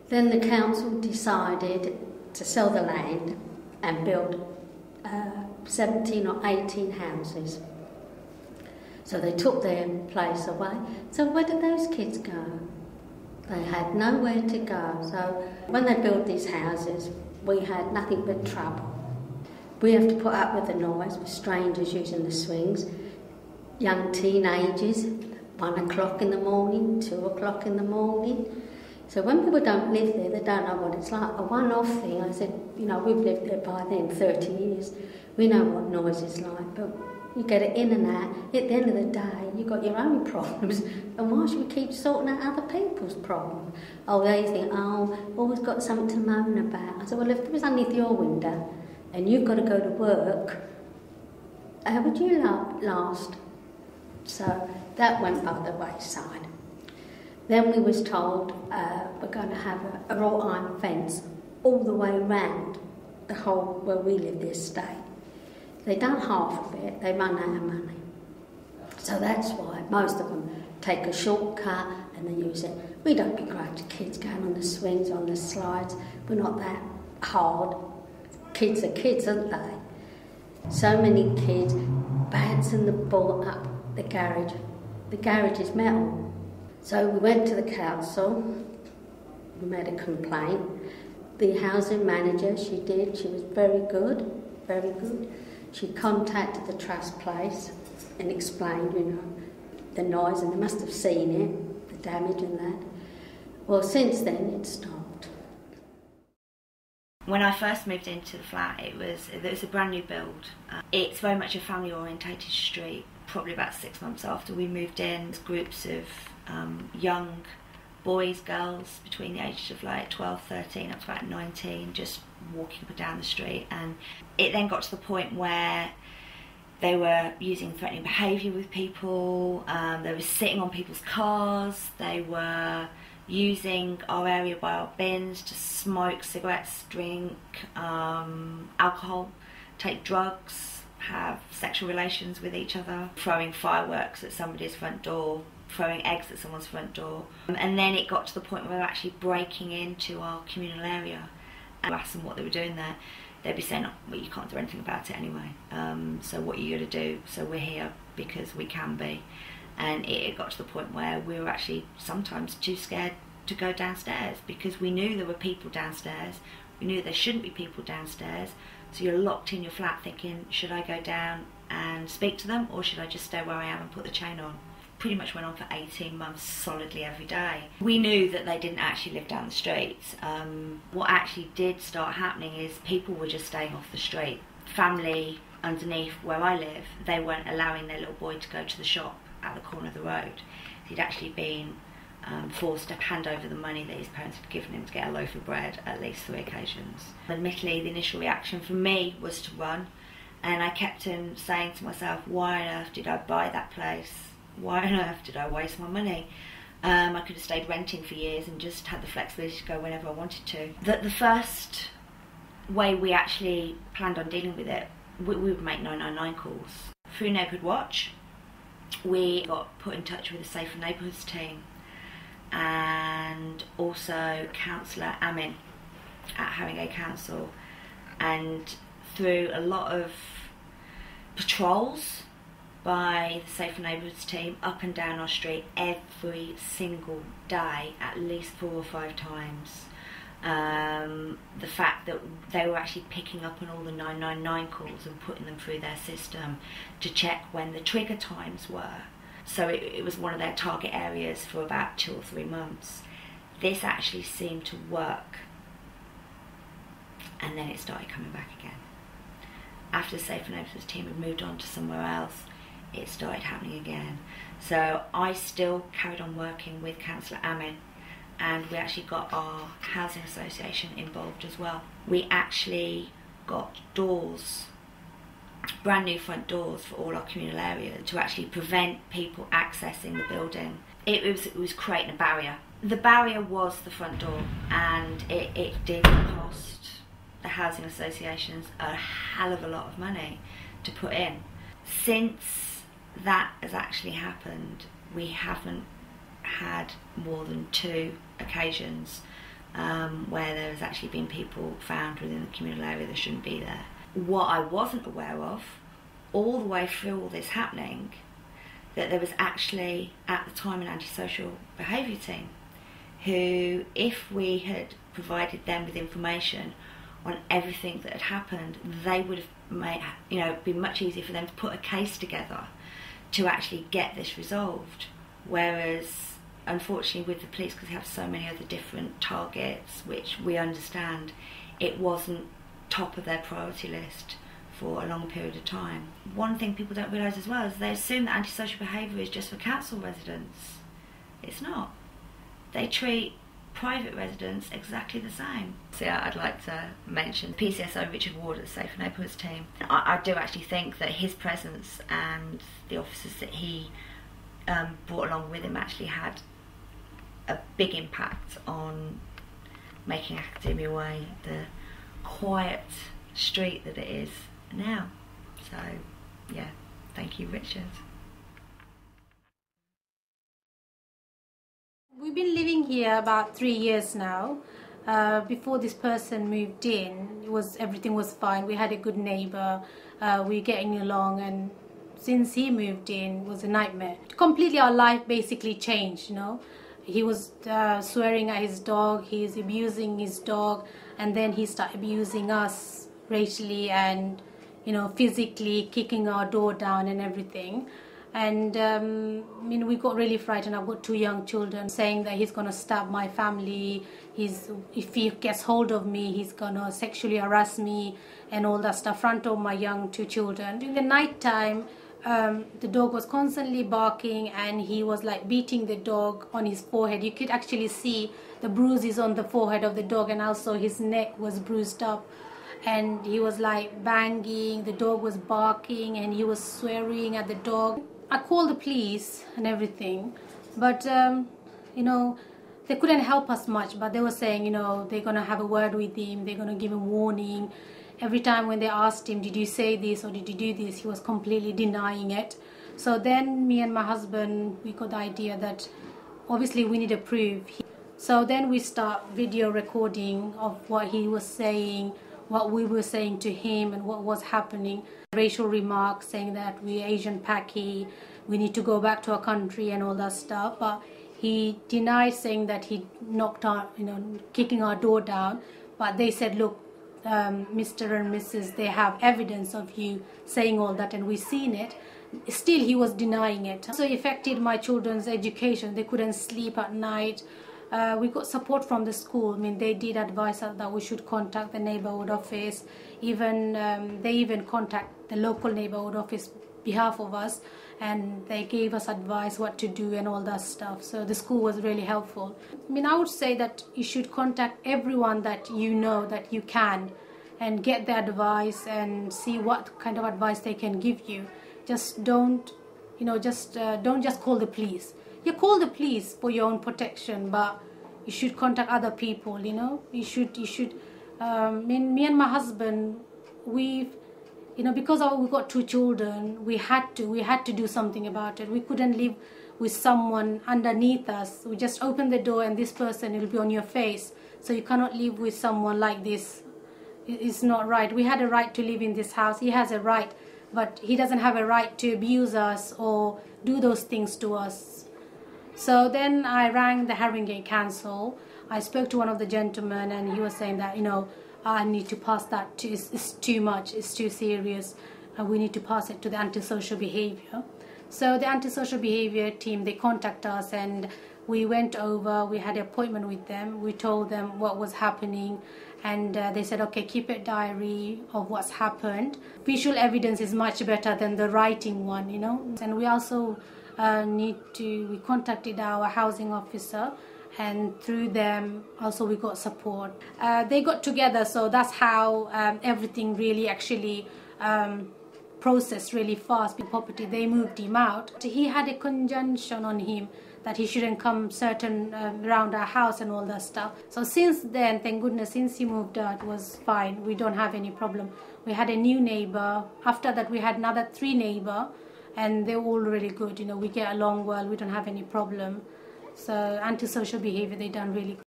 Then the council decided to sell the land and build 17 or 18 houses. So they took their place away. So where did those kids go? They had nowhere to go. So when they built these houses, we had nothing but trouble. We have to put up with the noise, with strangers using the swings, young teenagers, 1 o'clock in the morning, 2 o'clock in the morning. So when people don't live there, they don't know what it's like. A one-off thing, I said, you know, we've lived there by then 30 years. We know what noise is like, but you get it in and out. At the end of the day, you've got your own problems. And why should we keep sorting out other people's problems? Oh, they think, oh, always got something to moan about. I said, well, if there was underneath your window and you've got to go to work, how would you last? So that went by the wayside. Then we was told we're going to have a wrought iron fence all the way round the whole where we live, the estate. They done half of it, they run out of money. So that's why most of them take a shortcut and they use it. We don't begrudge kids going on the swings, on the slides. We're not that hard. Kids are kids, aren't they? So many kids bouncing the ball up the garage. The garage is metal. So we went to the council, we made a complaint. The housing manager, she was very good, very good. She contacted the trust place and explained, you know, the noise, and they must have seen it, the damage and that. Well, since then it stopped. When I first moved into the flat, it was a brand new build. It's very much a family orientated street. Probably about 6 months after we moved in, groups of young boys, girls between the ages of like 12, 13 up to about 19 just walking up and down the street, and it then got to the point where they were using threatening behaviour with people, they were sitting on people's cars, they were using our area by our bins to smoke cigarettes, drink alcohol, take drugs, have sexual relations with each other, throwing fireworks at somebody's front door, throwing eggs at someone's front door. And then it got to the point where they were actually breaking into our communal area and asked them what they were doing there. They'd be saying, oh, well, you can't do anything about it anyway, so what are you going to do? So we're here because we can be. And it got to the point where we were actually sometimes too scared to go downstairs because we knew there were people downstairs, we knew there shouldn't be people downstairs, so you're locked in your flat thinking, should I go down and speak to them or should I just stay where I am and put the chain on? Pretty much went on for 18 months solidly every day. We knew that they didn't actually live down the streets. What actually did start happening is people were just staying off the street. Family underneath where I live, they weren't allowing their little boy to go to the shop at the corner of the road. He'd actually been forced to hand over the money that his parents had given him to get a loaf of bread at least 3 occasions. Admittedly, the initial reaction for me was to run, and I kept on saying to myself, why on earth did I buy that place? Why on earth did I waste my money? I could have stayed renting for years and just had the flexibility to go whenever I wanted to. The first way we actually planned on dealing with it, we would make 999 calls. Through Neighbourhood Watch, we got put in touch with the Safer Neighbourhoods team and also Councillor Amin at Haringey Council, and through a lot of patrols by the Safer Neighbourhoods team up and down our street every single day, at least 4 or 5 times. The fact that they were actually picking up on all the 999 calls and putting them through their system to check when the trigger times were. So it was one of their target areas for about 2 or 3 months. This actually seemed to work, and then it started coming back again. After the Safer Neighbourhoods team had moved on to somewhere else, it started happening again. So I still carried on working with Councillor Amin, and we actually got our housing association involved as well. We actually got doors, brand new front doors for all our communal areas to actually prevent people accessing the building. It was creating a barrier. The barrier was the front door, and it did cost the housing associations a hell of a lot of money to put in. Since that has actually happened, we haven't had more than 2 occasions where there has actually been people found within the communal area that shouldn't be there. What I wasn't aware of, all the way through all this happening, that there was actually, at the time, an antisocial behaviour team who, if we had provided them with information on everything that had happened, they would have made, been much easier for them to put a case together to actually get this resolved. Whereas, unfortunately, with the police, because they have so many other different targets, which we understand, it wasn't top of their priority list for a long period of time. One thing people don't realise as well is they assume that antisocial behaviour is just for council residents. It's not. They treat private residents exactly the same. So yeah, I'd like to mention PCSO Richard Ward at the Safer Neighbourhoods team. I do actually think that his presence and the officers that he brought along with him actually had a big impact on making Academia Way the quiet street that it is now. So yeah, thank you, Richard. We've been living here about 3 years now. Before this person moved in, everything was fine. We had a good neighbour, we were getting along, and since he moved in, it was a nightmare. Completely our life basically changed, He was swearing at his dog, he's abusing his dog, and then he started abusing us racially and, physically, kicking our door down and everything. And we got really frightened. I've got 2 young children, saying that he's going to stab my family. If he gets hold of me, he's going to sexually harass me and all that stuff in front of my young 2 children. During the night time, the dog was constantly barking, and he was like beating the dog on his forehead. You could actually see the bruises on the forehead of the dog, and also his neck was bruised up. And he was like banging, the dog was barking, and he was swearing at the dog. I called the police and everything, but they couldn't help us much. But they were saying, they're going to have a word with him, they're going to give him warning. Every time when they asked him, did you say this or did you do this, he was completely denying it. So then me and my husband, we got the idea that obviously we need a proof. So then we start video recording of what he was saying, what we were saying to him, and what was happening. Racial remarks saying that we're Asian Paki, we need to go back to our country and all that stuff. But he denied, saying that he knocked our, kicking our door down. But they said, look, Mr. and Mrs., they have evidence of you saying all that, and we've seen it. Still, he was denying it. So it affected my children's education. They couldn't sleep at night. We got support from the school. They did advise us that we should contact the neighborhood office. They even contact the local neighborhood office behalf of us, and they gave us advice what to do and all that stuff. So the school was really helpful. I would say that you should contact everyone that that you can, and get the advice and see what kind of advice they can give you. Just don't just call the police. You call the police for your own protection, but you should contact other people. You should. Me and my husband, because we got 2 children, we had to do something about it. We couldn't live with someone underneath us. We just open the door and this person will be on your face. So you cannot live with someone like this. It's not right. We had a right to live in this house. He has a right, but he doesn't have a right to abuse us or do those things to us. So then I rang the Haringey Council. I spoke to one of the gentlemen, and he was saying that, I need to pass that to, it's too much, it's too serious, and we need to pass it to the antisocial behaviour. So the antisocial behaviour team, they contacted us, and we went over, we had an appointment with them, we told them what was happening, and they said, okay, keep a diary of what's happened. Visual evidence is much better than the writing one, And we also we contacted our housing officer, and through them also we got support. They got together, so that's how everything really actually processed really fast. The property, they moved him out. He had a conjunction on him that he shouldn't come around our house and all that stuff. So since then, thank goodness, since he moved out, it was fine. We don't have any problem. We had a new neighbor. After that, we had another 3 neighbors. And they're all really good, we get along well, we don't have any problem. So antisocial behaviour, they done really good.